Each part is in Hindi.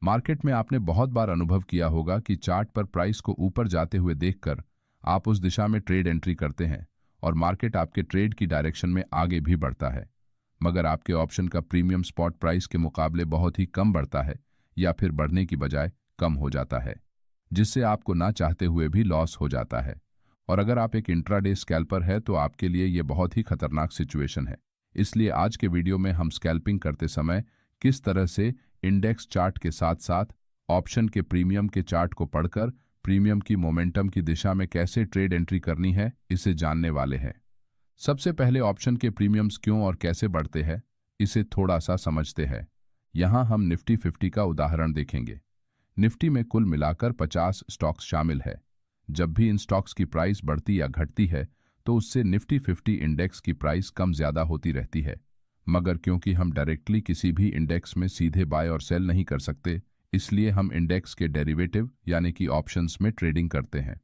मार्केट में आपने बहुत बार अनुभव किया होगा कि चार्ट पर प्राइस को ऊपर जाते हुए देखकर आप उस दिशा में ट्रेड एंट्री करते हैं और मार्केट आपके ट्रेड की डायरेक्शन में आगे भी बढ़ता है, मगर आपके ऑप्शन का प्रीमियम स्पॉट प्राइस के मुकाबले बहुत ही कम बढ़ता है या फिर बढ़ने की बजाय कम हो जाता है, जिससे आपको ना चाहते हुए भी लॉस हो जाता है। और अगर आप एक इंट्राडे स्कैल्पर है तो आपके लिए ये बहुत ही खतरनाक सिचुएशन है। इसलिए आज के वीडियो में हम स्कैल्पिंग करते समय किस तरह से इंडेक्स चार्ट के साथ साथ ऑप्शन के प्रीमियम के चार्ट को पढ़कर प्रीमियम की मोमेंटम की दिशा में कैसे ट्रेड एंट्री करनी है, इसे जानने वाले हैं। सबसे पहले ऑप्शन के प्रीमियम्स क्यों और कैसे बढ़ते हैं, इसे थोड़ा सा समझते हैं। यहां हम निफ्टी 50 का उदाहरण देखेंगे। निफ्टी में कुल मिलाकर 50 स्टॉक्स शामिल है। जब भी इन स्टॉक्स की प्राइस बढ़ती या घटती है तो उससे निफ्टी 50 इंडेक्स की प्राइस कम ज्यादा होती रहती है, मगर क्योंकि हम डायरेक्टली किसी भी इंडेक्स में सीधे बाय और सेल नहीं कर सकते, इसलिए हम इंडेक्स के डेरिवेटिव यानी कि ऑप्शंस में ट्रेडिंग करते हैं।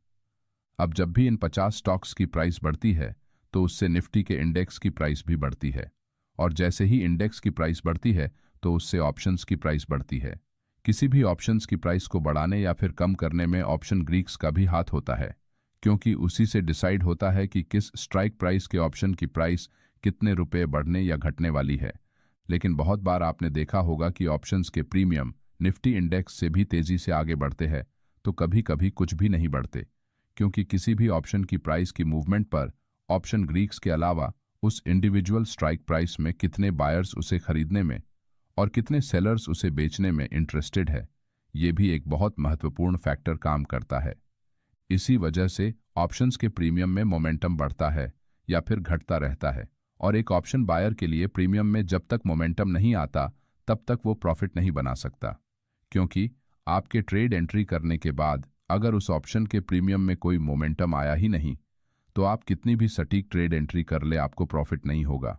अब जब भी इन 50 स्टॉक्स की प्राइस बढ़ती है तो उससे निफ्टी के इंडेक्स की प्राइस भी बढ़ती है, और जैसे ही इंडेक्स की प्राइस बढ़ती है तो उससे ऑप्शंस की प्राइस बढ़ती है। किसी भी ऑप्शंस की प्राइस को बढ़ाने या फिर कम करने में ऑप्शन ग्रीक्स का भी हाथ होता है, क्योंकि उसी से डिसाइड होता है कि किस स्ट्राइक प्राइस के ऑप्शन की प्राइस कितने रुपए बढ़ने या घटने वाली है। लेकिन बहुत बार आपने देखा होगा कि ऑप्शंस के प्रीमियम निफ्टी इंडेक्स से भी तेजी से आगे बढ़ते हैं, तो कभी कभी कुछ भी नहीं बढ़ते, क्योंकि किसी भी ऑप्शन की प्राइस की मूवमेंट पर ऑप्शन ग्रीक्स के अलावा उस इंडिविजुअल स्ट्राइक प्राइस में कितने बायर्स उसे खरीदने में और कितने सेलर्स उसे बेचने में इंटरेस्टेड है, ये भी एक बहुत महत्वपूर्ण फैक्टर काम करता है। इसी वजह से ऑप्शंस के प्रीमियम में मोमेंटम बढ़ता है या फिर घटता रहता है, और एक ऑप्शन बायर के लिए प्रीमियम में जब तक मोमेंटम नहीं आता तब तक वो प्रॉफिट नहीं बना सकता, क्योंकि आपके ट्रेड एंट्री करने के बाद अगर उस ऑप्शन के प्रीमियम में कोई मोमेंटम आया ही नहीं तो आप कितनी भी सटीक ट्रेड एंट्री कर ले आपको प्रॉफिट नहीं होगा।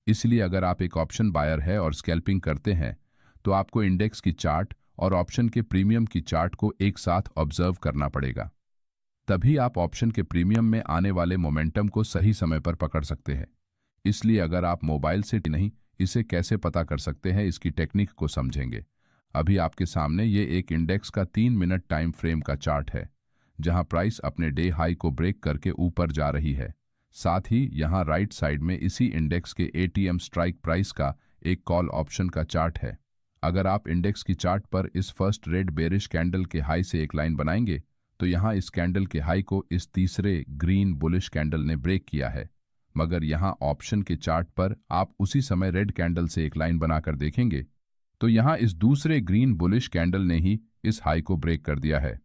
इसलिए अगर आप एक ऑप्शन बायर है और स्कैल्पिंग करते हैं तो आपको इंडेक्स की चार्ट और ऑप्शन के प्रीमियम की चार्ट को एक साथ ऑब्जर्व करना पड़ेगा, तभी आप ऑप्शन के प्रीमियम में आने वाले मोमेंटम को सही समय पर पकड़ सकते हैं। इसलिए अगर आप मोबाइल से नहीं इसे कैसे पता कर सकते हैं, इसकी टेक्निक को समझेंगे। अभी आपके सामने ये एक इंडेक्स का 3 मिनट टाइम फ्रेम का चार्ट है, जहां प्राइस अपने डे हाई को ब्रेक करके ऊपर जा रही है। साथ ही यहां राइट साइड में इसी इंडेक्स के एटीएम स्ट्राइक प्राइस का एक कॉल ऑप्शन का चार्ट है। अगर आप इंडेक्स की चार्ट पर इस फर्स्ट रेड बेरिश कैंडल के हाई से एक लाइन बनाएंगे तो यहां इस कैंडल के हाई को इस तीसरे ग्रीन बुलिश कैंडल ने ब्रेक किया है, मगर यहां ऑप्शन के चार्ट पर आप उसी समय रेड कैंडल से एक लाइन बनाकर देखेंगे तो यहां इस दूसरे ग्रीन बुलिश कैंडल ने ही इस हाई को ब्रेक कर दिया है।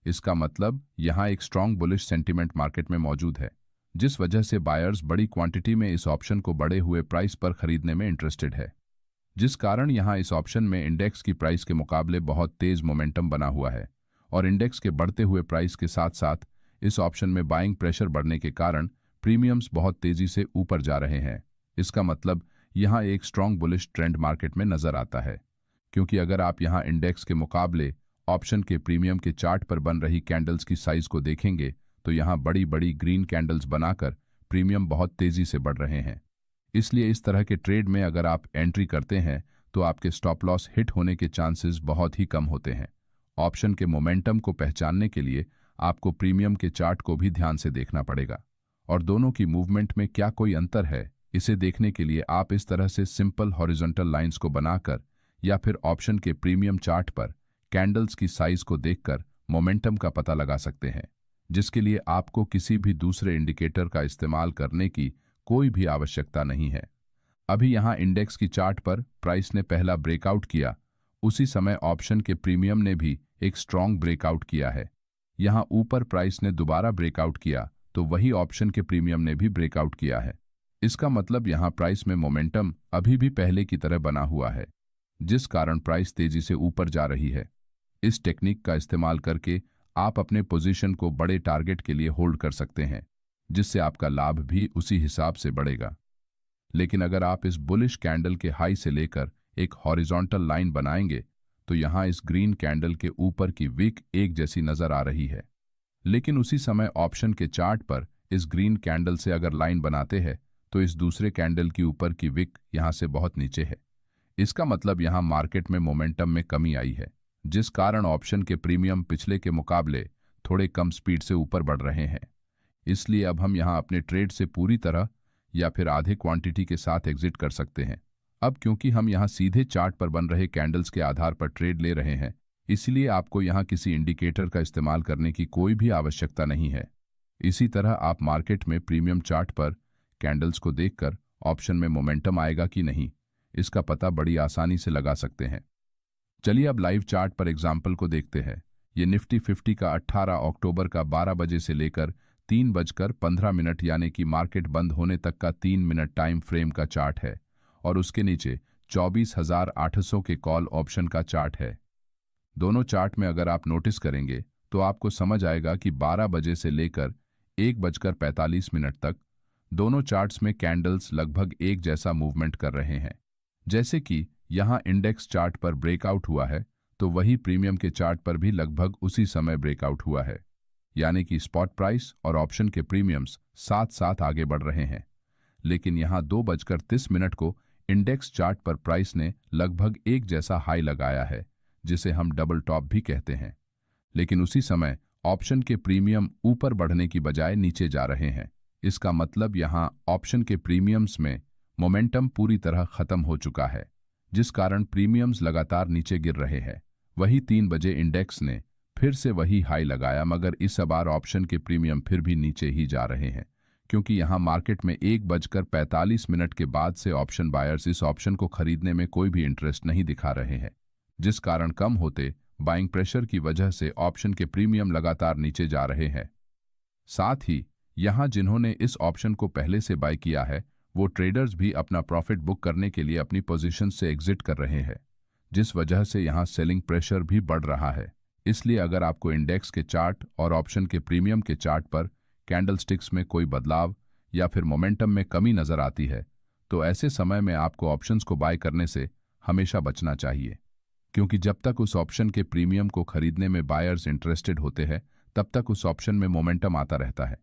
इसका मतलब यहां एक स्ट्रांग बुलिश सेंटीमेंट मार्केट में मौजूद है, जिस वजह से बायर्स बड़ी क्वांटिटी में इस ऑप्शन को बढ़े हुए प्राइस पर खरीदने में इंटरेस्टेड है, जिस कारण यहां इस ऑप्शन में इंडेक्स की प्राइस के मुकाबले बहुत तेज मोमेंटम बना हुआ है, और इंडेक्स के बढ़ते हुए प्राइस के साथ साथ इस ऑप्शन में बाइंग प्रेशर बढ़ने के कारण प्रीमियम्स बहुत तेजी से ऊपर जा रहे हैं। इसका मतलब यहां एक स्ट्रांग बुलिश ट्रेंड मार्केट में नजर आता है, क्योंकि अगर आप यहां इंडेक्स के मुकाबले ऑप्शन के प्रीमियम के चार्ट पर बन रही कैंडल्स की साइज को देखेंगे तो यहां बड़ी बड़ी ग्रीन कैंडल्स बनाकर प्रीमियम बहुत तेजी से बढ़ रहे हैं। इसलिए इस तरह के ट्रेड में अगर आप एंट्री करते हैं तो आपके स्टॉप लॉस हिट होने के चांसेस बहुत ही कम होते हैं। ऑप्शन के मोमेंटम को पहचानने के लिए आपको प्रीमियम के चार्ट को भी ध्यान से देखना पड़ेगा, और दोनों की मूवमेंट में क्या कोई अंतर है, इसे देखने के लिए आप इस तरह से सिंपल हॉरिजॉन्टल लाइंस को बनाकर या फिर ऑप्शन के प्रीमियम चार्ट पर कैंडल्स की साइज को देखकर मोमेंटम का पता लगा सकते हैं, जिसके लिए आपको किसी भी दूसरे इंडिकेटर का इस्तेमाल करने की कोई भी आवश्यकता नहीं है। अभी यहां इंडेक्स की चार्ट पर प्राइस ने पहला ब्रेकआउट किया, उसी समय ऑप्शन के प्रीमियम ने भी एक स्ट्रॉन्ग ब्रेकआउट किया है। यहां ऊपर प्राइस ने दोबारा ब्रेकआउट किया तो वही ऑप्शन के प्रीमियम ने भी ब्रेकआउट किया है। इसका मतलब यहां प्राइस में मोमेंटम अभी भी पहले की तरह बना हुआ है, जिस कारण प्राइस तेजी से ऊपर जा रही है। इस टेक्निक का इस्तेमाल करके आप अपने पोजीशन को बड़े टारगेट के लिए होल्ड कर सकते हैं, जिससे आपका लाभ भी उसी हिसाब से बढ़ेगा। लेकिन अगर आप इस बुलिश कैंडल के हाई से लेकर एक हॉरिजॉन्टल लाइन बनाएंगे तो यहां इस ग्रीन कैंडल के ऊपर की विक एक जैसी नजर आ रही है, लेकिन उसी समय ऑप्शन के चार्ट पर इस ग्रीन कैंडल से अगर लाइन बनाते हैं तो इस दूसरे कैंडल की ऊपर की विक यहां से बहुत नीचे है। इसका मतलब यहाँ मार्केट में मोमेंटम में कमी आई है, जिस कारण ऑप्शन के प्रीमियम पिछले के मुकाबले थोड़े कम स्पीड से ऊपर बढ़ रहे हैं। इसलिए अब हम यहाँ अपने ट्रेड से पूरी तरह या फिर आधे क्वांटिटी के साथ एग्जिट कर सकते हैं। अब क्योंकि हम यहाँ सीधे चार्ट पर बन रहे कैंडल्स के आधार पर ट्रेड ले रहे हैं, इसलिए आपको यहाँ किसी इंडिकेटर का इस्तेमाल करने की कोई भी आवश्यकता नहीं है। इसी तरह आप मार्केट में प्रीमियम चार्ट पर कैंडल्स को देखकर ऑप्शन में मोमेंटम आएगा कि नहीं, इसका पता बड़ी आसानी से लगा सकते हैं। चलिए अब लाइव चार्ट पर एग्जाम्पल को देखते हैं। ये निफ्टी 50 का 18 अक्टूबर का 12 बजे से लेकर 3:15 यानी कि मार्केट बंद होने तक का 3 मिनट टाइम फ्रेम का चार्ट है और उसके नीचे 24,800 के कॉल ऑप्शन का चार्ट है। दोनों चार्ट में अगर आप नोटिस करेंगे तो आपको समझ आएगा कि 12 बजे से लेकर 1:45 तक दोनों चार्ट्स में कैंडल्स लगभग एक जैसा मूवमेंट कर रहे हैं। जैसे कि यहाँ इंडेक्स चार्ट पर ब्रेकआउट हुआ है, तो वही प्रीमियम के चार्ट पर भी लगभग उसी समय ब्रेकआउट हुआ है, यानी कि स्पॉट प्राइस और ऑप्शन के प्रीमियम्स साथ साथ आगे बढ़ रहे हैं। लेकिन यहाँ 2:30 को इंडेक्स चार्ट पर प्राइस ने लगभग एक जैसा हाई लगाया है, जिसे हम डबल टॉप भी कहते हैं। लेकिन उसी समय ऑप्शन के प्रीमियम ऊपर बढ़ने की बजाय नीचे जा रहे हैं। इसका मतलब यहाँ ऑप्शन के प्रीमियम्स में मोमेंटम पूरी तरह खत्म हो चुका है, जिस कारण प्रीमियम्स लगातार नीचे गिर रहे हैं। वही 3 बजे इंडेक्स ने फिर से वही हाई लगाया, मगर इस बार ऑप्शन के प्रीमियम फिर भी नीचे ही जा रहे हैं, क्योंकि यहाँ मार्केट में 1:45 के बाद से ऑप्शन बायर्स इस ऑप्शन को खरीदने में कोई भी इंटरेस्ट नहीं दिखा रहे हैं, जिस कारण कम होते बाइंग प्रेशर की वजह से ऑप्शन के प्रीमियम लगातार नीचे जा रहे हैं। साथ ही यहाँ जिन्होंने इस ऑप्शन को पहले से बाय किया है, वो ट्रेडर्स भी अपना प्रॉफिट बुक करने के लिए अपनी पोजीशन से एग्जिट कर रहे हैं, जिस वजह से यहाँ सेलिंग प्रेशर भी बढ़ रहा है। इसलिए अगर आपको इंडेक्स के चार्ट और ऑप्शन के प्रीमियम के चार्ट पर कैंडलस्टिक्स में कोई बदलाव या फिर मोमेंटम में कमी नजर आती है, तो ऐसे समय में आपको ऑप्शंस को बाय करने से हमेशा बचना चाहिए, क्योंकि जब तक उस ऑप्शन के प्रीमियम को खरीदने में बायर्स इंटरेस्टेड होते हैं, तब तक उस ऑप्शन में मोमेंटम आता रहता है।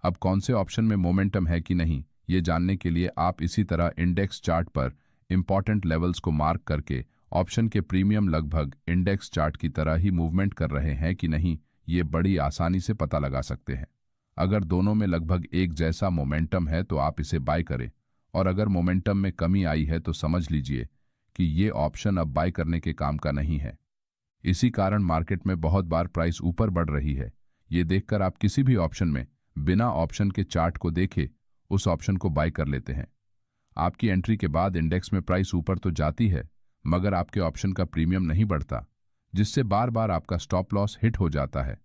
अब कौन से ऑप्शन में मोमेंटम है कि नहीं, ये जानने के लिए आप इसी तरह इंडेक्स चार्ट पर इंपॉर्टेंट लेवल्स को मार्क करके ऑप्शन के प्रीमियम लगभग इंडेक्स चार्ट की तरह ही मूवमेंट कर रहे हैं कि नहीं, ये बड़ी आसानी से पता लगा सकते हैं। अगर दोनों में लगभग एक जैसा मोमेंटम है तो आप इसे बाय करें, और अगर मोमेंटम में कमी आई है तो समझ लीजिए कि ये ऑप्शन अब बाय करने के काम का नहीं है। इसी कारण मार्केट में बहुत बार प्राइस ऊपर बढ़ रही है। ये देखकर आप किसी भी ऑप्शन में बिना ऑप्शन के चार्ट को देखे उस ऑप्शन को बाय कर लेते हैं। आपकी एंट्री के बाद इंडेक्स में प्राइस ऊपर तो जाती है, मगर आपके ऑप्शन का प्रीमियम नहीं बढ़ता, जिससे बार बार आपका स्टॉप लॉस हिट हो जाता है।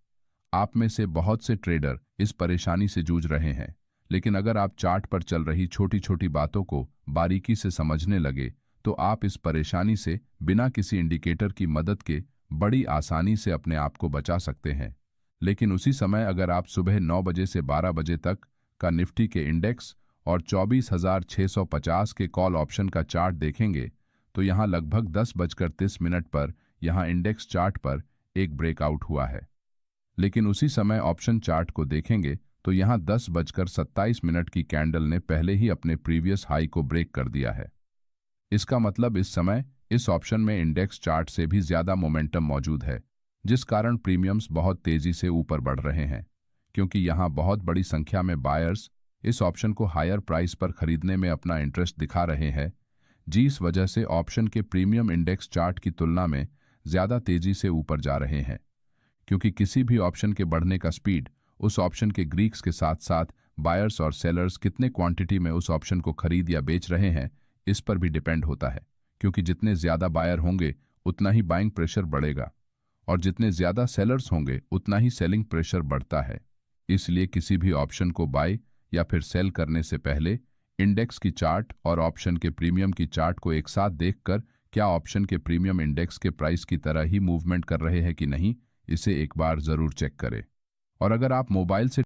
आप में से बहुत से ट्रेडर इस परेशानी से जूझ रहे हैं, लेकिन अगर आप चार्ट पर चल रही छोटी छोटी बातों को बारीकी से समझने लगे तो आप इस परेशानी से बिना किसी इंडिकेटर की मदद के बड़ी आसानी से अपने आप को बचा सकते हैं। लेकिन उसी समय अगर आप सुबह 9 बजे से 12 बजे तक का निफ्टी के इंडेक्स और 24,650 के कॉल ऑप्शन का चार्ट देखेंगे, तो यहाँ लगभग 10:30 पर यहाँ इंडेक्स चार्ट पर एक ब्रेकआउट हुआ है। लेकिन उसी समय ऑप्शन चार्ट को देखेंगे तो यहाँ 10:27 की कैंडल ने पहले ही अपने प्रीवियस हाई को ब्रेक कर दिया है। इसका मतलब इस समय इस ऑप्शन में इंडेक्स चार्ट से भी ज्यादा मोमेंटम मौजूद है, जिस कारण प्रीमियम्स बहुत तेजी से ऊपर बढ़ रहे हैं, क्योंकि यहाँ बहुत बड़ी संख्या में बायर्स इस ऑप्शन को हायर प्राइस पर खरीदने में अपना इंटरेस्ट दिखा रहे हैं, जिस वजह से ऑप्शन के प्रीमियम इंडेक्स चार्ट की तुलना में ज्यादा तेजी से ऊपर जा रहे हैं। क्योंकि किसी भी ऑप्शन के बढ़ने का स्पीड उस ऑप्शन के ग्रीक्स के साथ साथ बायर्स और सेलर्स कितने क्वांटिटी में उस ऑप्शन को खरीद या बेच रहे हैं, इस पर भी डिपेंड होता है। क्योंकि जितने ज्यादा बायर होंगे उतना ही बाइंग प्रेशर बढ़ेगा, और जितने ज्यादा सेलर्स होंगे उतना ही सेलिंग प्रेशर बढ़ता है। इसलिए किसी भी ऑप्शन को बाय या फिर सेल करने से पहले इंडेक्स की चार्ट और ऑप्शन के प्रीमियम की चार्ट को एक साथ देखकर क्या ऑप्शन के प्रीमियम इंडेक्स के प्राइस की तरह ही मूवमेंट कर रहे हैं कि नहीं, इसे एक बार जरूर चेक करें। और अगर आप मोबाइल से